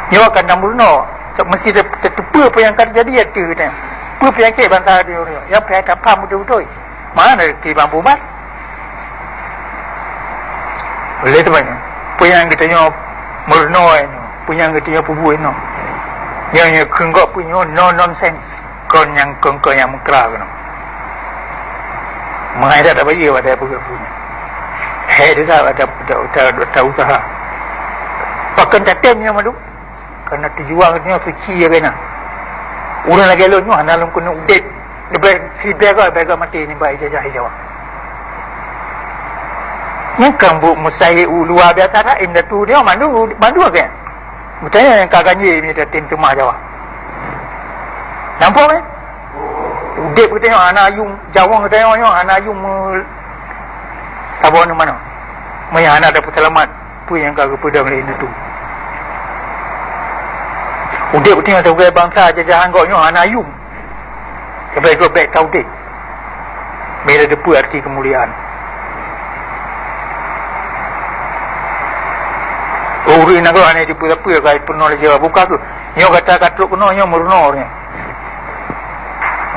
Nyo akan namurno mesti tertupa apa yang akan jadi ada kan. Apa penyakit bantah dia orang. Yang penyakit apa betul-betul. Mana di mampu mat. Boleh tu banyak. Apa yang kita nyo murno ni. Apa yang kita nyo pubuh ni. Yang kenggak punya no nonsense. Kon yang mengkera kan. Mengajar apa dia pada apa punya. Dia ada usaha. Pakai catemnya madu. Karena tujuan katanya suci ya kena. Orang lagi eloknya hana lum kena udit. Lebih bega mati ni baik jajah Jawa. Ni kambu musai luar biasa dah indah tu dia mandu kan. Mutanya yang kaganye ni dah tim rumah Jawa. Nampak kan? Udit katanya hana ayung Jawa katanya hana ayung sabon mana. Mai hana dapat selamat. Apa yang kagak pedang ni tu. Udik betul yang sebagai bangsa jajahan kau nyo anayum. Sebagai baik tahu dik. Mera depu arti kemuliaan. Uri nak kau ane depu apa kai penuh aja buka tu. Nyo kata katruk penuh nyo murno ni.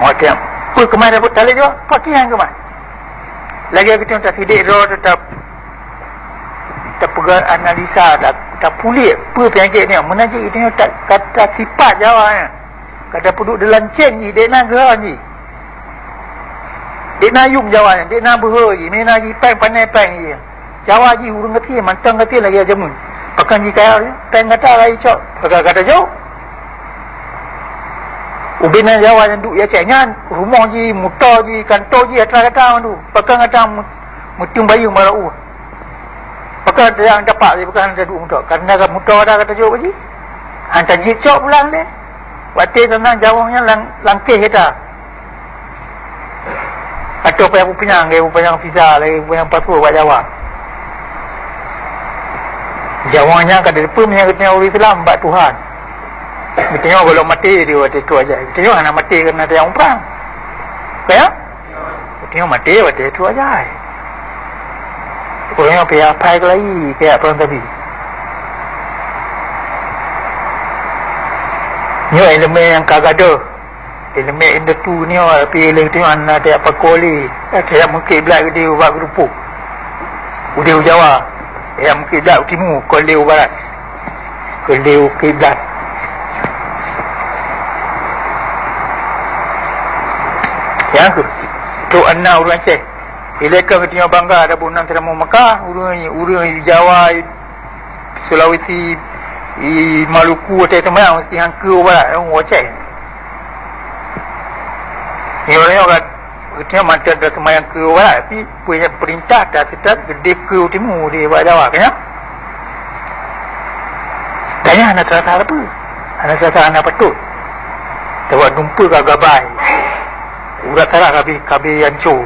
Macam apa kemarin dapat tali jo? Pakian ke mana? Lagi aku tak sidik ro tetap pegang analisa tak pulik apa penyakit ni menajik itu tak kata sifat Jawa ni kata puduk dalam ceng ni dek nak gerak ni dek nak yung Jawa ni dek nak berhur ni mana ji peng pandai peng ni Jawa ji urung ngerti mantang ngerti lagi aja mun pakan ji kaya peng kata lagi cok kata jauh ubina Jawa yang duk ya cenyan rumah ji muta ji kantor ji atas kata tu pakan kata mutung bayu marau pakai yang dapat dia bukan ada duk muda. Karena kat muda dah kata jawab je. Hantar jicok pulang dia. Waktu tentang jawabnya langkih kita. Atau apa yang punya visa lagi punya pasport buat jawab. Jawabnya kata depa menyangkutnya orang Islam buat Tuhan. Kita tengok kalau mati dia waktu itu aja. Kita tengok anak mati kerana ada yang perang. Kaya? Kita tengok mati waktu itu aja. Orang yang pihak apa lagi pihak perang tadi. Ni elemen yang kagak ada. Elemen indah tu ni tapi elemen tu mana ada apa koli. Ada mungkin belak dia buat kerupuk. Udah Jawa. Yang mungkin belak timur, koli barat. Koli kiblat. Yang tu anak orang Aceh. Ilaka ketika bangga ada bunang teramu Mekah, urang Jawa, Sulawesi, Maluku atau tempat mesti hangka barat orang Aceh. Ni orang ketika mata ada semayang ke barat tapi punya perintah dah tetap gede ke timur di barat Jawa kan? Tanya anak terasa apa? Anak terasa anak patut. Tawak dumpa ke gabai. Urat tarah kabi hancur.